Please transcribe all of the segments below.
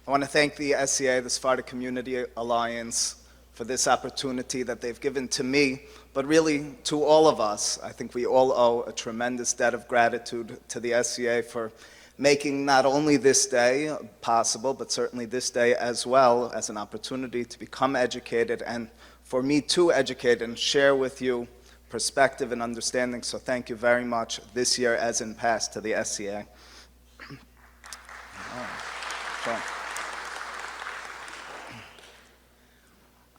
I want to thank the SCA, the Sephardic Community Alliance, for this opportunity that they've given to me, but really to all of us. I think we all owe a tremendous debt of gratitude to the SCA for making not only this day possible, but certainly this day as well as an opportunity to become educated and for me to educate and share with you perspective and understanding. So thank you very much this year as in past to the SCA.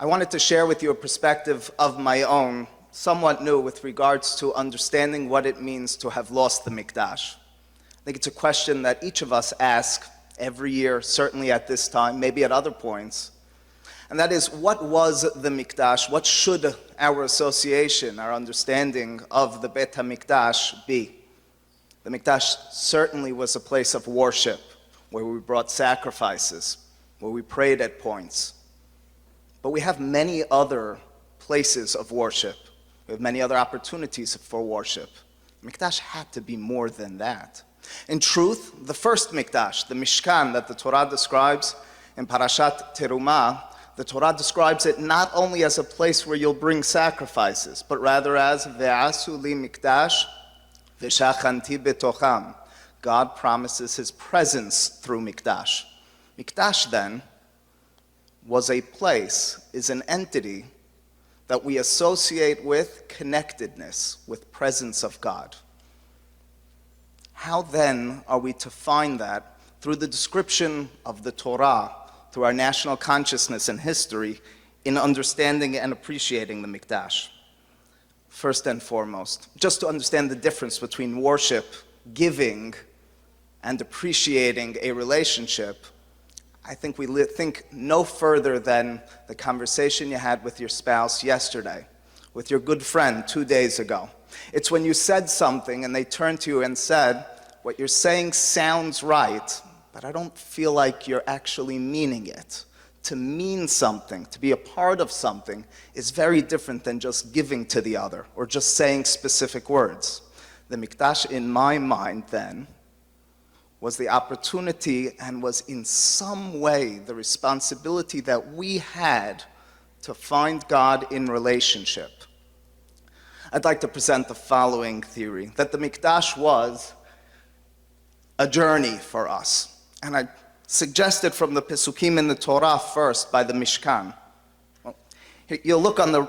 I wanted to share with you a perspective of my own, somewhat new, with regards to understanding what it means to have lost the Mikdash. I think it's a question that each of us ask every year, certainly at this time, maybe at other points. And that is, what was the Mikdash? What should our association, our understanding of the Beit HaMikdash be? The Mikdash certainly was a place of worship, where we brought sacrifices, where we prayed at points. But we have many other places of worship. We have many other opportunities for worship. Mikdash had to be more than that. In truth, the first Mikdash, the Mishkan that the Torah describes in Parashat Terumah, the Torah describes it not only as a place where you'll bring sacrifices, but rather as Ve'asu li Mikdash v'shachanti betocham. God promises his presence through Mikdash. Mikdash then was a place, is an entity that we associate with connectedness, with presence of God. How then are we to find that through the description of the Torah, through our national consciousness and history, in understanding and appreciating the Mikdash? First and foremost, just to understand the difference between worship, giving, and appreciating a relationship, I think we think no further than the conversation you had with your spouse yesterday, with your good friend 2 days ago. It's when you said something and they turned to you and said, what you're saying sounds right, but I don't feel like you're actually meaning it. To mean something, to be a part of something, is very different than just giving to the other or just saying specific words. The Mikdash, in my mind then, was the opportunity and was in some way the responsibility that we had to find God in relationship. I'd like to present the following theory, that the Mikdash was a journey for us. And I suggested from the Pesukim in the Torah first by the Mishkan. Well, you'll look on the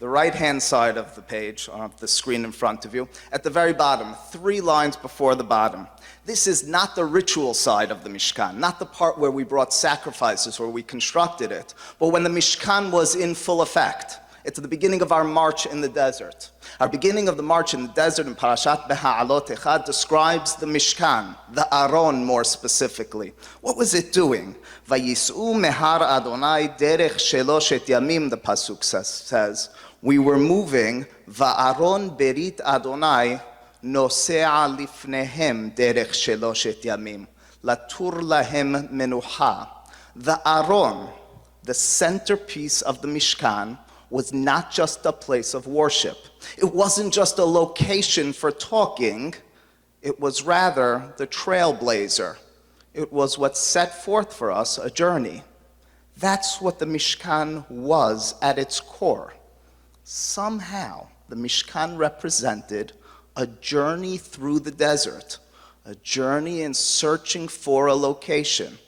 right-hand side of the page, on the screen in front of you, at the very bottom, 3 lines before the bottom. This is not the ritual side of the Mishkan, not the part where we brought sacrifices or we constructed it, but when the Mishkan was in full effect. It's the beginning of our march in the desert. Our beginning of the march in the desert in Parashat Beha'alotecha describes the Mishkan, the Aron more specifically. What was it doing? Vayis'u mehar Adonai derech sheloshet yamim, the pasuk says. We were moving, va'aron berit Adonai nosea lifnehem derech sheloshet yamim, latur lahem menucha. The Aron, the centerpiece of the Mishkan, was not just a place of worship. It wasn't just a location for talking. It was rather the trailblazer. It was what set forth for us a journey. That's what the Mishkan was at its core. Somehow, the Mishkan represented a journey through the desert, a journey in searching for a location.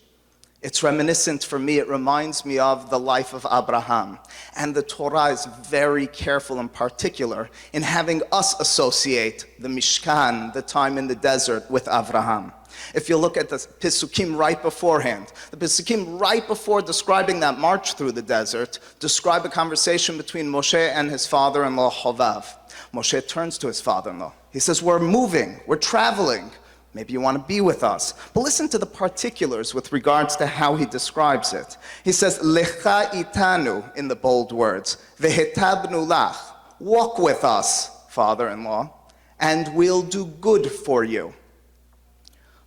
It's reminiscent for me, it reminds me of the life of Abraham. And the Torah is very careful and particular in having us associate the Mishkan, the time in the desert, with Abraham. If you look at the Pesukim right beforehand, the Pesukim right before describing that march through the desert, describe a conversation between Moshe and his father-in-law Hovav. Moshe turns to his father-in-law. He says, we're moving, we're traveling. Maybe you want to be with us. But listen to the particulars with regards to how he describes it. He says, Lecha itanu, in the bold words, Vehetabnu lach, walk with us, father-in-law, and we'll do good for you.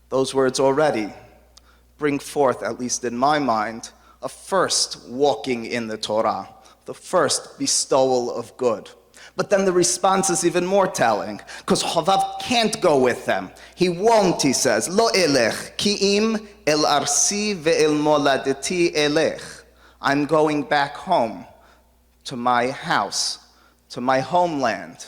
Those words already bring forth, at least in my mind, a first walking in the Torah, the first bestowal of good. But then the response is even more telling, because Chovav can't go with them. He won't, he says. Lo elech, ki im el arsi ve'el moladeti elech. I'm going back home, to my house, to my homeland.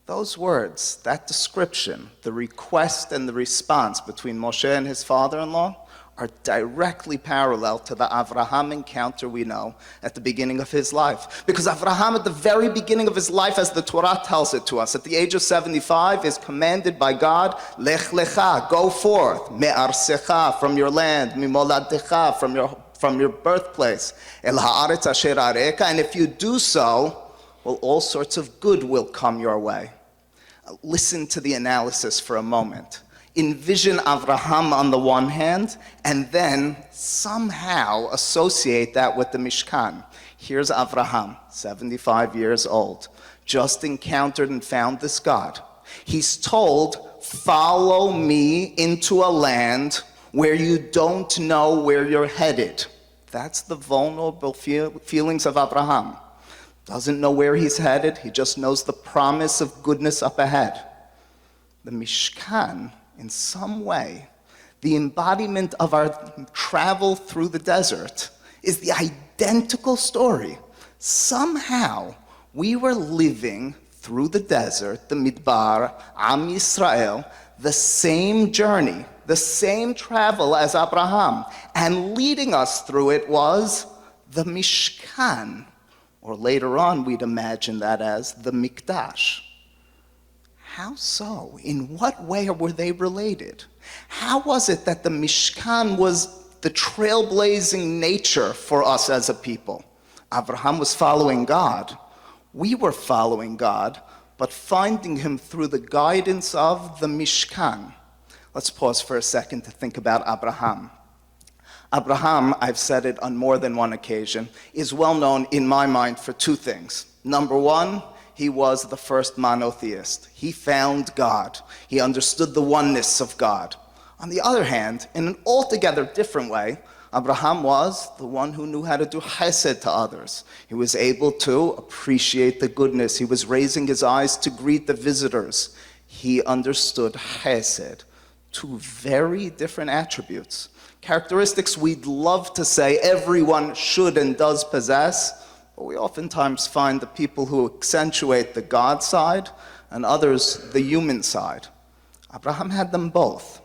Those words, that description, the request and the response between Moshe and his father-in-law are directly parallel to the Avraham encounter we know at the beginning of his life. Because Avraham, at the very beginning of his life, as the Torah tells it to us, at the age of 75, is commanded by God, Lech lecha, go forth, me'arsecha, from your land, mimoladecha, from your birthplace, el haaretz asher areka, and if you do so, well, all sorts of good will come your way. Listen to the analysis for a moment. Envision Avraham on the one hand, and then somehow associate that with the Mishkan. Here's Avraham, 75 years old, just encountered and found this God. He's told, follow me into a land where you don't know where you're headed. That's the vulnerable feelings of Avraham. Doesn't know where he's headed, he just knows the promise of goodness up ahead. The Mishkan, in some way, the embodiment of our travel through the desert, is the identical story. Somehow, we were living through the desert, the Midbar, Am Yisrael, the same journey, the same travel as Abraham, and leading us through it was the Mishkan, or later on we'd imagine that as the Mikdash. How so? In what way were they related? How was it that the Mishkan was the trailblazing nature for us as a people? Abraham was following God. We were following God, but finding him through the guidance of the Mishkan. Let's pause for a second to think about Abraham. Abraham, I've said it on more than one occasion, is well known in my mind for two things. Number one, he was the first monotheist. He found God. He understood the oneness of God. On the other hand, in an altogether different way, Abraham was the one who knew how to do chesed to others. He was able to appreciate the goodness. He was raising his eyes to greet the visitors. He understood chesed. Two very different attributes. Characteristics we'd love to say everyone should and does possess, but we oftentimes find the people who accentuate the God side and others the human side. Abraham had them both.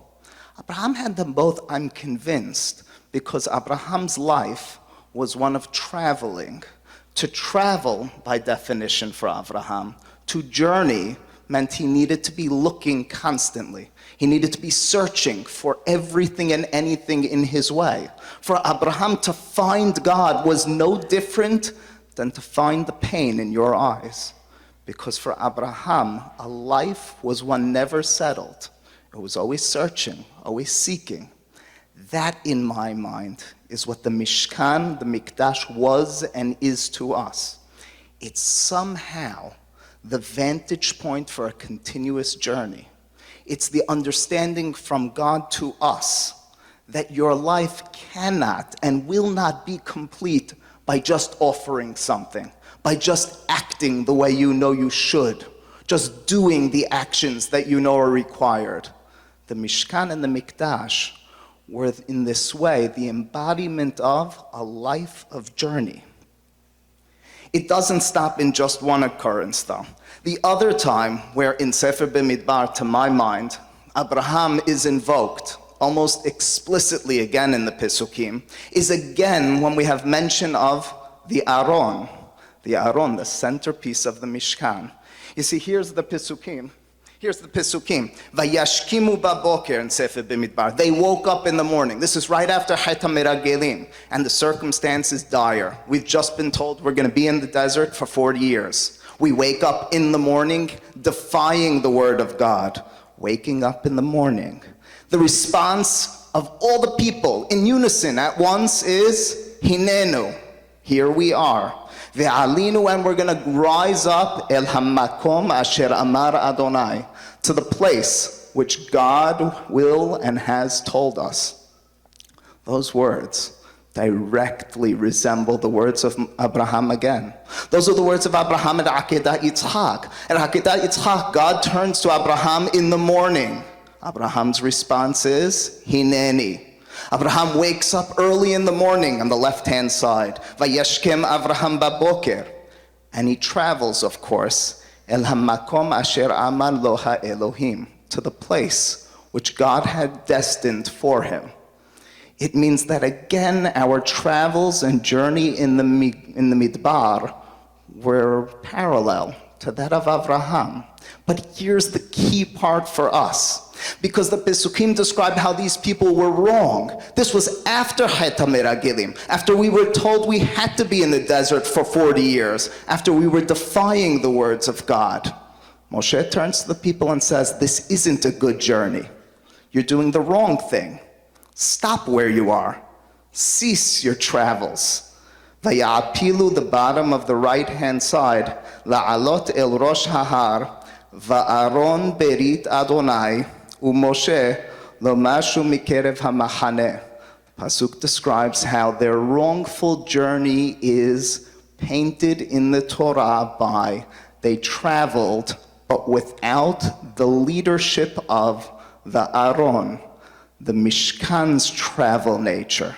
Abraham had them both, I'm convinced, because Abraham's life was one of traveling. To travel, by definition for Abraham, to journey meant he needed to be looking constantly. He needed to be searching for everything and anything in his way. For Abraham to find God was no different than to find the pain in your eyes. Because for Abraham, a life was one never settled. It was always searching, always seeking. That, in my mind, is what the Mishkan, the Mikdash, was and is to us. It's somehow the vantage point for a continuous journey. It's the understanding from God to us that your life cannot and will not be complete by just offering something, by just acting the way you know you should, just doing the actions that you know are required. The Mishkan and the Mikdash were in this way the embodiment of a life of journey. It doesn't stop in just one occurrence, though. The other time where in Sefer B'Midbar, to my mind, Abraham is invoked, almost explicitly again in the Pesukim, is again when we have mention of the Aron, the centerpiece of the Mishkan. You see, here's the Pesukim. Vayashkimu baboker in Sefer B'Midbar. They woke up in the morning. This is right after Chet HaMeragelim, and the circumstance is dire. We've just been told we're going to be in the desert for 40 years. We wake up in the morning defying the word of God. Waking up in the morning. The response of all the people in unison at once is Hinenu. Here we are. Ve'alinu, and we're going to rise up el hamakom asher amar Adonai, to the place which God will and has told us. Those words, directly resemble the words of Abraham again. Those are the words of Abraham at Akedah Yitzhak. At Akedah Yitzhak, God turns to Abraham in the morning. Abraham's response is, Hineni. Abraham wakes up early in the morning on the left-hand side. Vayeshkem Abraham baboker. And he travels, of course, El hamakom asher amar lo ha'elohim, to the place which God had destined for him. It means that again, our travels and journey in the Midbar were parallel to that of Abraham. But here's the key part for us, because the Pesukim describe how these people were wrong. This was after Chet HaMeragilim, after we were told we had to be in the desert for 40 years, after we were defying the words of God. Moshe turns to the people and says, this isn't a good journey. You're doing the wrong thing. Stop where you are. Cease your travels. Vaya'apilu, the bottom of the right-hand side, la'alot el rosh hahar, va'aron berit Adonai, u'Moshe lo mashu mikerev hamachaneh. Pasuk describes how their wrongful journey is painted in the Torah by they traveled, but without the leadership of the Aaron, the Mishkan's travel nature.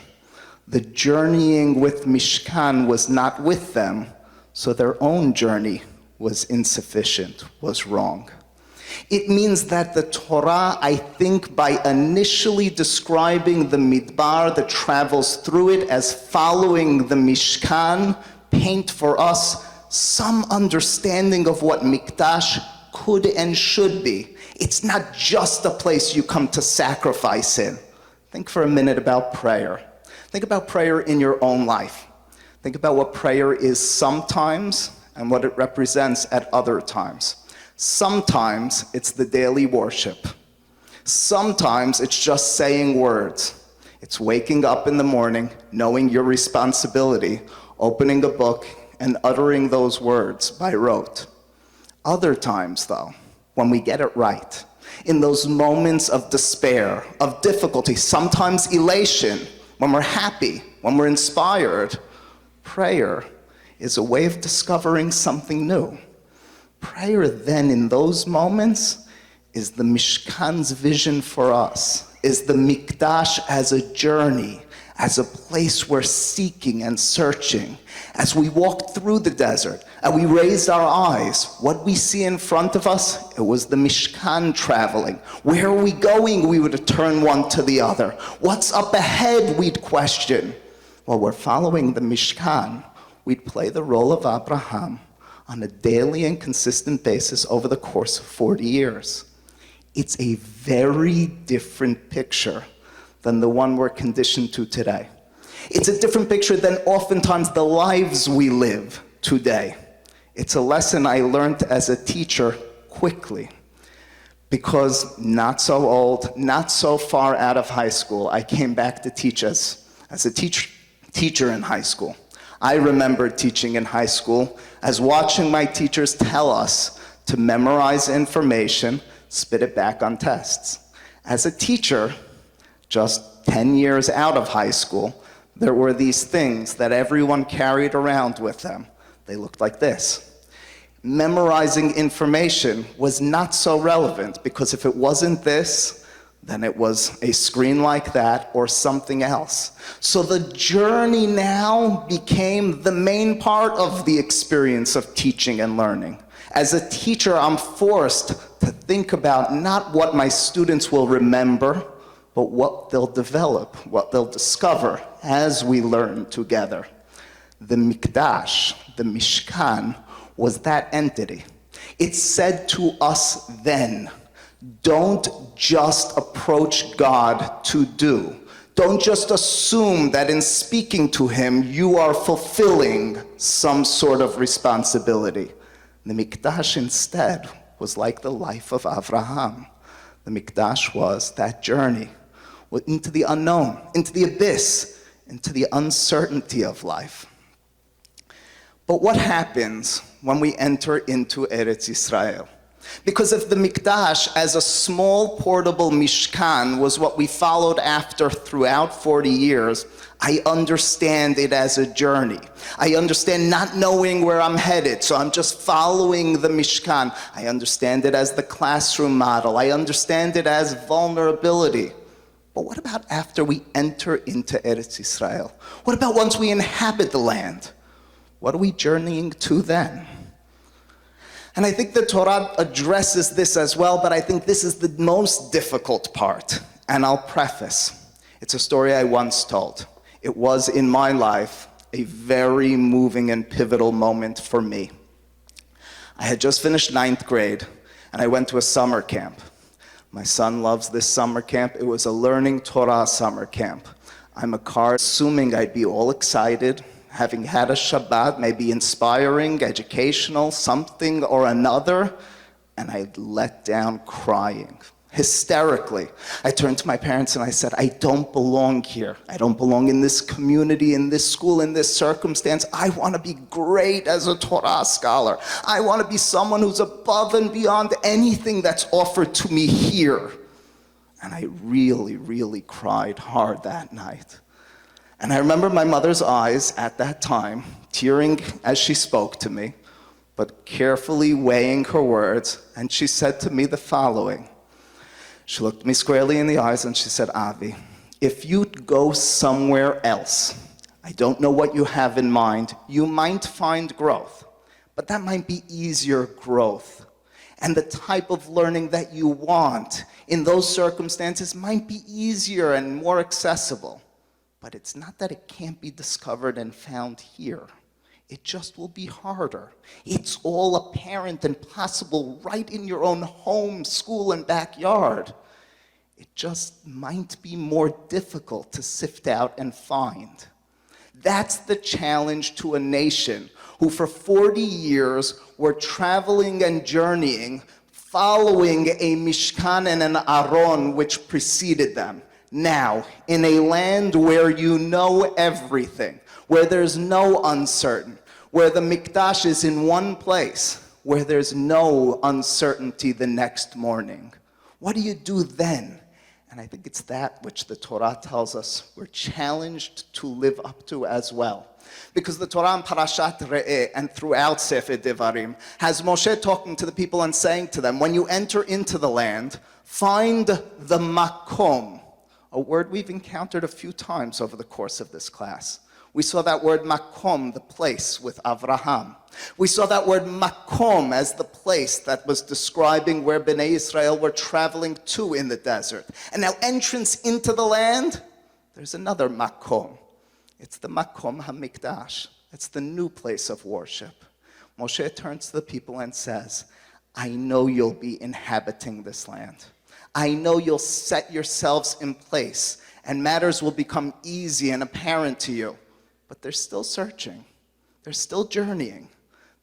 The journeying with Mishkan was not with them, so their own journey was insufficient, was wrong. It means that the Torah, I think, by initially describing the Midbar that travels through it as following the Mishkan, paint for us some understanding of what Mikdash could and should be. It's not just a place you come to sacrifice in. Think for a minute about prayer. Think about prayer in your own life. Think about what prayer is sometimes and what it represents at other times. Sometimes it's the daily worship. Sometimes it's just saying words. It's waking up in the morning, knowing your responsibility, opening a book, and uttering those words by rote. Other times, though, when we get it right, in those moments of despair, of difficulty, sometimes elation, when we're happy, when we're inspired, prayer is a way of discovering something new. Prayer then, in those moments, is the Mishkan's vision for us, is the Mikdash as a journey, as a place we're seeking and searching. As we walked through the desert and we raised our eyes, what we see in front of us, it was the Mishkan traveling. Where are we going? We would turn one to the other. What's up ahead? We'd question. While we're following the Mishkan, we'd play the role of Abraham on a daily and consistent basis over the course of 40 years. It's a very different picture than the one we're conditioned to today. It's a different picture than oftentimes the lives we live today. It's a lesson I learned as a teacher quickly, because not so old, not so far out of high school, I came back to teach as a teacher in high school. I remember teaching in high school as watching my teachers tell us to memorize information, spit it back on tests. As a teacher, just 10 years out of high school, there were these things that everyone carried around with them. They looked like this. Memorizing information was not so relevant, because if it wasn't this, then it was a screen like that or something else. So the journey now became the main part of the experience of teaching and learning. As a teacher, I'm forced to think about not what my students will remember, but what they'll develop, what they'll discover as we learn together. The Mikdash, the Mishkan, was that entity. It said to us then, don't just approach God to do. Don't just assume that in speaking to him, you are fulfilling some sort of responsibility. The Mikdash instead was like the life of Avraham. The Mikdash was that journey into the unknown, into the abyss, into the uncertainty of life. But what happens when we enter into Eretz Yisrael? Because if the Mikdash as a small portable Mishkan was what we followed after throughout 40 years, I understand it as a journey. I understand not knowing where I'm headed, so I'm just following the Mishkan. I understand it as the classroom model. I understand it as vulnerability. But what about after we enter into Eretz Yisrael? What about once we inhabit the land? What are we journeying to then? And I think the Torah addresses this as well, but I think this is the most difficult part. And I'll preface. It's a story I once told. It was, in my life, a very moving and pivotal moment for me. I had just finished 9th grade, and I went to a summer camp. My son loves this summer camp. It was a learning Torah summer camp. I'm a car, assuming I'd be all excited, having had a Shabbat, maybe inspiring, educational, something or another, and I let down crying, hysterically. I turned to my parents and I said, I don't belong here. I don't belong in this community, in this school, in this circumstance. I want to be great as a Torah scholar. I want to be someone who's above and beyond anything that's offered to me here. And I really, really cried hard that night. And I remember my mother's eyes at that time, tearing as she spoke to me, but carefully weighing her words, and she said to me the following. She looked me squarely in the eyes and she said, Avi, if you'd go somewhere else, I don't know what you have in mind, you might find growth, but that might be easier growth. And the type of learning that you want in those circumstances might be easier and more accessible. But it's not that it can't be discovered and found here. It just will be harder. It's all apparent and possible right in your own home, school, and backyard. It just might be more difficult to sift out and find. That's the challenge to a nation who for 40 years were traveling and journeying, following a Mishkan and an Aron which preceded them. Now, in a land where you know everything, where there's no uncertain, where the Mikdash is in one place, where there's no uncertainty the next morning, what do you do then? And I think it's that which the Torah tells us we're challenged to live up to as well. Because the Torah in Parashat Re'eh and throughout Sefer Devarim has Moshe talking to the people and saying to them, when you enter into the land, find the makom, a word we've encountered a few times over the course of this class. We saw that word makom, the place, with Avraham. We saw that word makom as the place that was describing where Bnei Israel were traveling to in the desert. And now entrance into the land, there's another makom. It's the makom hamikdash. It's the new place of worship. Moshe turns to the people and says, I know you'll be inhabiting this land. I know you'll set yourselves in place, and matters will become easy and apparent to you. But they're still searching. They're still journeying.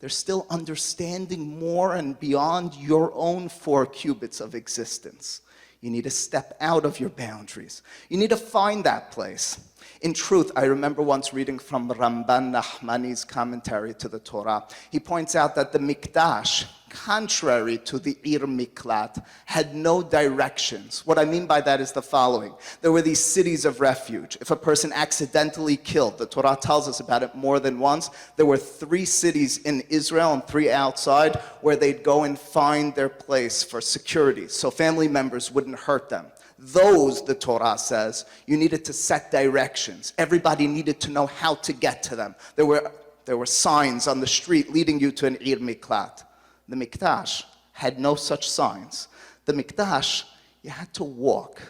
They're still understanding more and beyond your own 4 cubits of existence. You need to step out of your boundaries. You need to find that place. In truth, I remember once reading from Ramban Nachmani's commentary to the Torah. He points out that the Mikdash, contrary to the Ir Miklat, had no directions. What I mean by that is the following. There were these cities of refuge. If a person accidentally killed, the Torah tells us about it more than once, there were 3 cities in Israel and 3 outside where they'd go and find their place for security, so family members wouldn't hurt them. Those, the Torah says, you needed to set directions. Everybody needed to know how to get to them. There were signs on the street leading you to an Ir Miklat. The Mikdash had no such signs. The Mikdash, you had to walk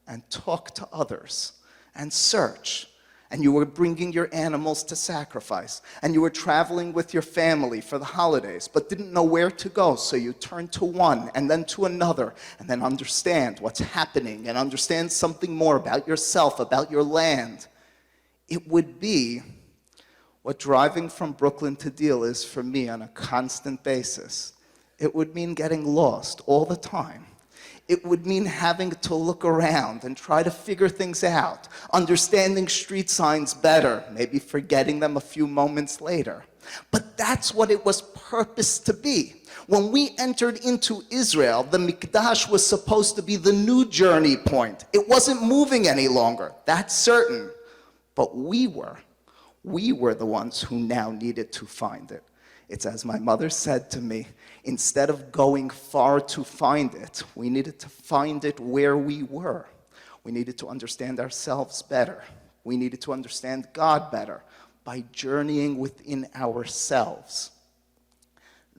and talk to others and search. And you were bringing your animals to sacrifice. And you were traveling with your family for the holidays, but didn't know where to go. So you turned to one and then to another, and then understand what's happening and understand something more about yourself, about your land. It would be what driving from Brooklyn to Deal is for me on a constant basis. It would mean getting lost all the time. It would mean having to look around and try to figure things out, understanding street signs better, maybe forgetting them a few moments later. But that's what it was purposed to be. When we entered into Israel, the Mikdash was supposed to be the new journey point. It wasn't moving any longer, that's certain. But we were the ones who now needed to find it. It's as my mother said to me, instead of going far to find it, we needed to find it where we were. We needed to understand ourselves better. We needed to understand God better by journeying within ourselves.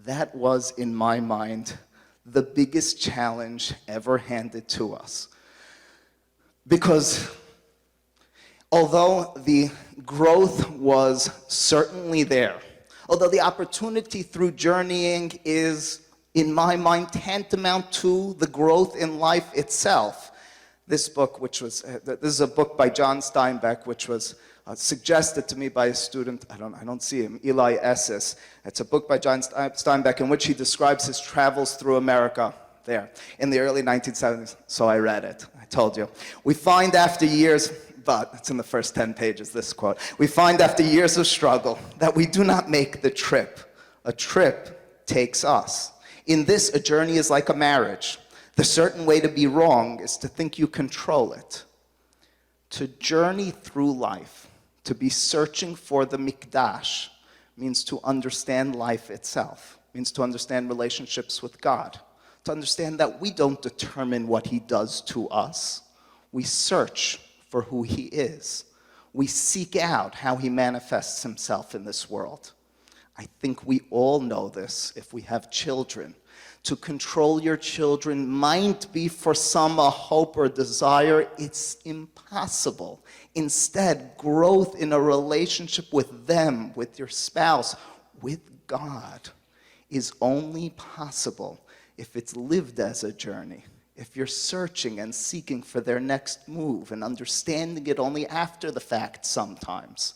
That was, in my mind, the biggest challenge ever handed to us. Because although the growth was certainly there, although the opportunity through journeying is, in my mind, tantamount to the growth in life itself, this book, this is a book by John Steinbeck, which was suggested to me by a student, I don't see him, Eli Esses. It's a book by John Steinbeck in which he describes his travels through America there in the early 1970s. So I read it, I told you. We find after years, but it's in the first 10 pages, this quote, we find after years of struggle that we do not make the trip. A trip takes us. In this, a journey is like a marriage. The certain way to be wrong is to think you control it. To journey through life, to be searching for the Mikdash, means to understand life itself, means to understand relationships with God, to understand that we don't determine what He does to us. We search for who He is. We seek out how He manifests Himself in this world. I think we all know this if we have children. To control your children might be for some a hope or desire. It's impossible. Instead, growth in a relationship with them, with your spouse, with God, is only possible if it's lived as a journey. If you're searching and seeking for their next move and understanding it only after the fact sometimes.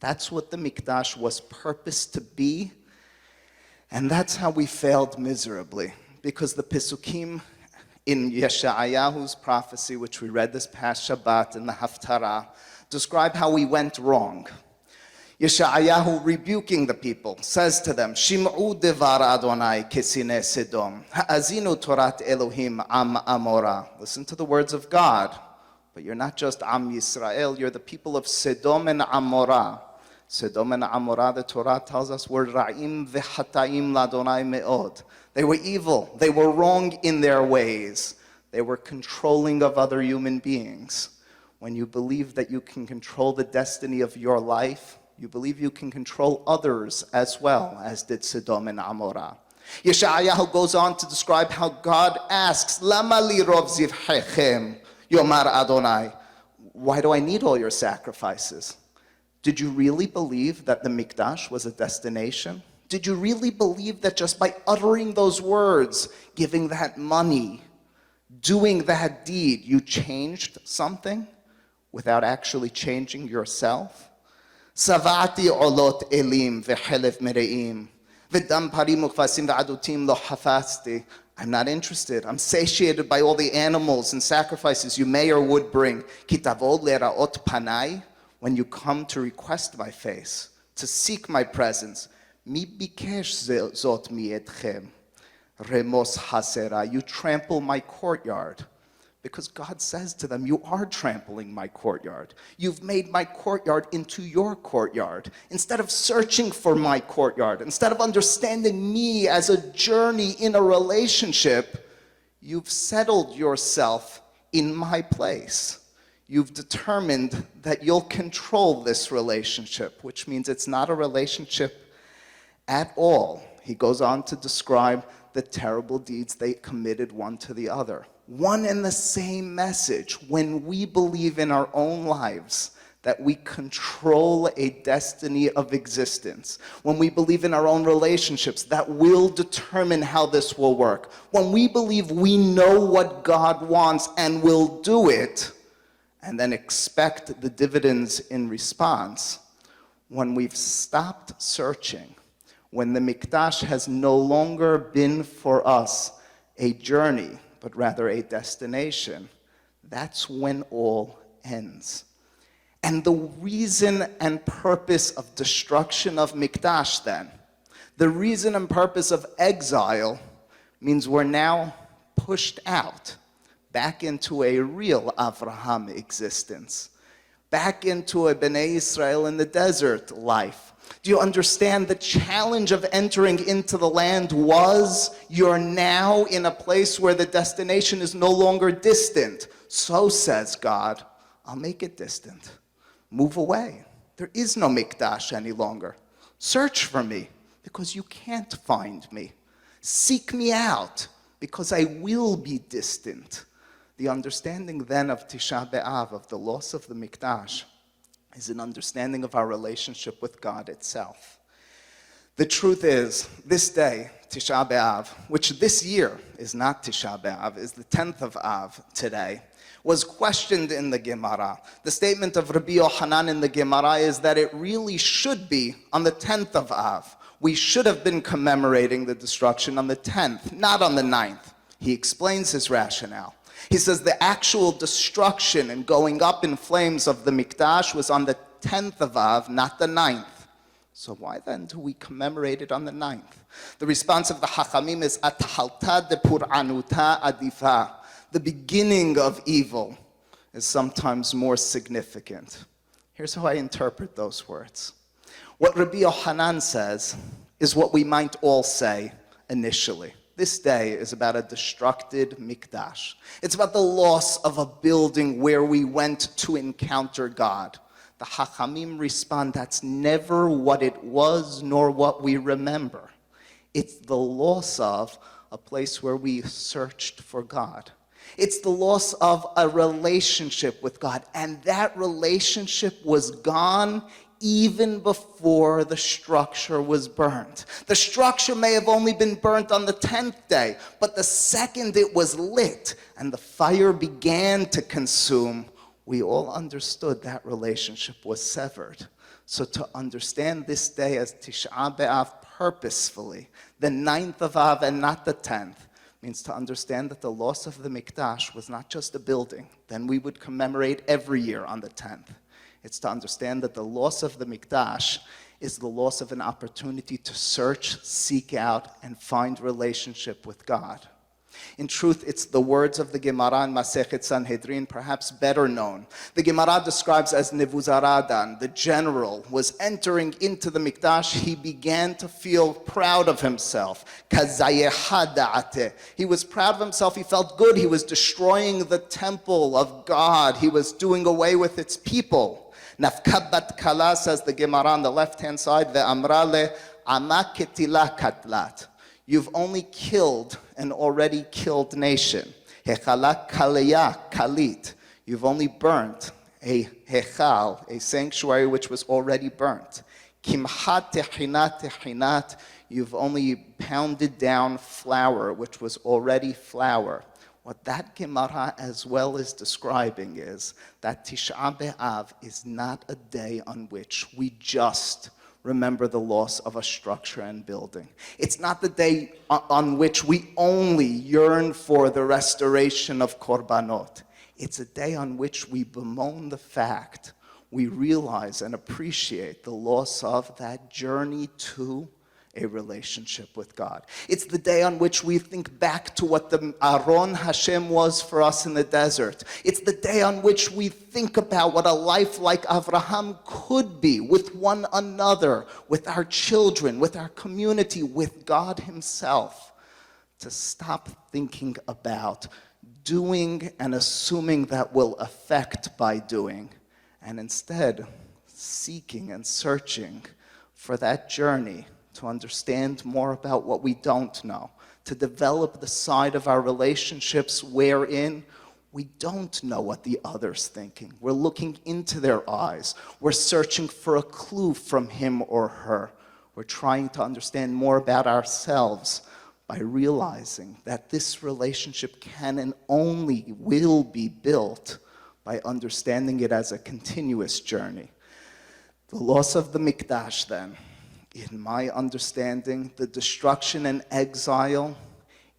That's what the Mikdash was purposed to be, and that's how we failed miserably. Because the Pesukim in Yeshayahu's prophecy, which we read this past Shabbat in the Haftarah, describe how we went wrong. Yeshayahu, rebuking the people, says to them, Shim'u devar Adonai kesine Sedom, ha'azinu Torat Elohim am Amora. Listen to the words of God. But you're not just Am Yisrael, you're the people of Sedom and Amorah. Sedom and Amorah, the Torah tells us, were Ra'im v'hata'im l'Adonai me'od. They were evil. They were wrong in their ways. They were controlling of other human beings. When you believe that you can control the destiny of your life, you believe you can control others as well, as did Sedom and Amorah. Yeshayahu goes on to describe how God asks, Lama li rov zivhechem, Yomar Adonai. Why do I need all your sacrifices? Did you really believe that the Mikdash was a destination? Did you really believe that just by uttering those words, giving that money, doing that deed, you changed something without actually changing yourself? Savati olot elim v'chelev mereim v'dam parim u'kvasim v'adutim lo hafasti. I'm not interested. I'm satiated by all the animals and sacrifices you may or would bring. Kitavod le'ra'ot panai. When you come to request my face, to seek my presence, mi bikesh zot mi'etchem, remos hasera, you trample my courtyard. Because God says to them, you are trampling my courtyard. You've made my courtyard into your courtyard. Instead of searching for my courtyard, instead of understanding me as a journey in a relationship, you've settled yourself in my place. You've determined that you'll control this relationship, which means it's not a relationship at all. He goes on to describe the terrible deeds they committed one to the other. One and the same message. When we believe in our own lives that we control a destiny of existence, when we believe in our own relationships that will determine how this will work, when we believe we know what God wants and will do it, and then expect the dividends in response, when we've stopped searching, when the Mikdash has no longer been for us a journey, but rather a destination, that's when all ends. And the reason and purpose of destruction of Mikdash then, the reason and purpose of exile means we're now pushed out, back into a real Avraham existence, back into a Bnei Israel in the desert life. Do you understand the challenge of entering into the land was you're now in a place where the destination is no longer distant. So says God, I'll make it distant. Move away. There is no Mikdash any longer. Search for me because you can't find me. Seek me out because I will be distant. The understanding then of Tish'a BeAb, of the loss of the Mikdash, is an understanding of our relationship with God itself. The truth is, this day, Tish'a BeAb, which this year is not Tish'a BeAb, is the 10th of Av today, was questioned in the Gemara. The statement of Rabbi Yochanan in the Gemara is that it really should be on the 10th of Av. We should have been commemorating the destruction on the 10th, not on the 9th. He explains his rationale. He says the actual destruction and going up in flames of the Mikdash was on the 10th of Av, not the 9th. So why then do we commemorate it on the 9th? The response of the Hachamim is Athalta de Puranuta Adifa. The beginning of evil is sometimes more significant. Here's how I interpret those words. What Rabbi Yochanan says is what we might all say initially. This day is about a destructed Mikdash. It's about the loss of a building where we went to encounter God. The Hachamim respond, that's never what it was nor what we remember. It's the loss of a place where we searched for God. It's the loss of a relationship with God. And that relationship was gone even before the structure was burnt. The structure may have only been burnt on the 10th day, but the second it was lit and the fire began to consume, we all understood that relationship was severed. So to understand this day as Tish'a BeAv purposefully, the 9th of Av and not the 10th, means to understand that the loss of the Mikdash was not just a building. Then we would commemorate every year on the 10th. It's to understand that the loss of the Mikdash is the loss of an opportunity to search, seek out, and find relationship with God. In truth, it's the words of the Gemara in Masechet Sanhedrin, perhaps better known. The Gemara describes as Nebuzaradan, the general, was entering into the Mikdash. He began to feel proud of himself. He was proud of himself. He felt good. He was destroying the temple of God. He was doing away with its people. Nafkabat kala, says the Gemara on the left-hand side, ve'amrale amaketila katlat. You've only killed an already killed nation. Hechala kaleya kalit. You've only burnt a hechal, a sanctuary which was already burnt. Kimhat techinat techinat. You've only pounded down flour which was already flour. What that Gemara as well is describing is that Tish'a BeAv is not a day on which we just remember the loss of a structure and building. It's not the day on which we only yearn for the restoration of korbanot. It's a day on which we bemoan the fact, we realize and appreciate the loss of that journey to a relationship with God. It's the day on which we think back to what the Aron Hashem was for us in the desert. It's the day on which we think about what a life like Avraham could be with one another, with our children, with our community, with God himself. To stop thinking about doing and assuming that we'll affect by doing, and instead seeking and searching for that journey to understand more about what we don't know, to develop the side of our relationships wherein we don't know what the other's thinking. We're looking into their eyes. We're searching for a clue from him or her. We're trying to understand more about ourselves by realizing that this relationship can and only will be built by understanding it as a continuous journey. The loss of the Mikdash, then, in my understanding, the destruction and exile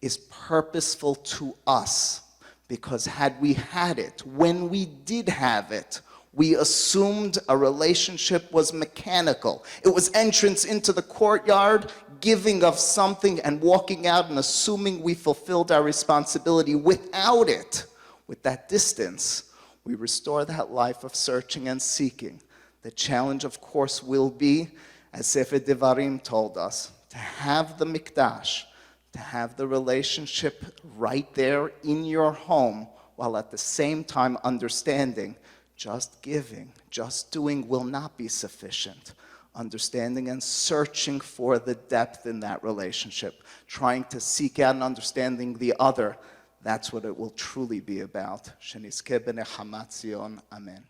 is purposeful to us, because had we had it, when we did have it, We assumed a relationship was mechanical. It was entrance into the courtyard, giving of something, and walking out and assuming we fulfilled our responsibility. Without it, with that distance, we restore that life of searching and seeking. The challenge, of course, will be, as Sefer Devarim told us, to have the mikdash, to have the relationship right there in your home, while at the same time understanding just giving, just doing will not be sufficient. Understanding and searching for the depth in that relationship, trying to seek out and understanding the other, that's what it will truly be about. Shenizkeh b'nechamat Zion. Amen.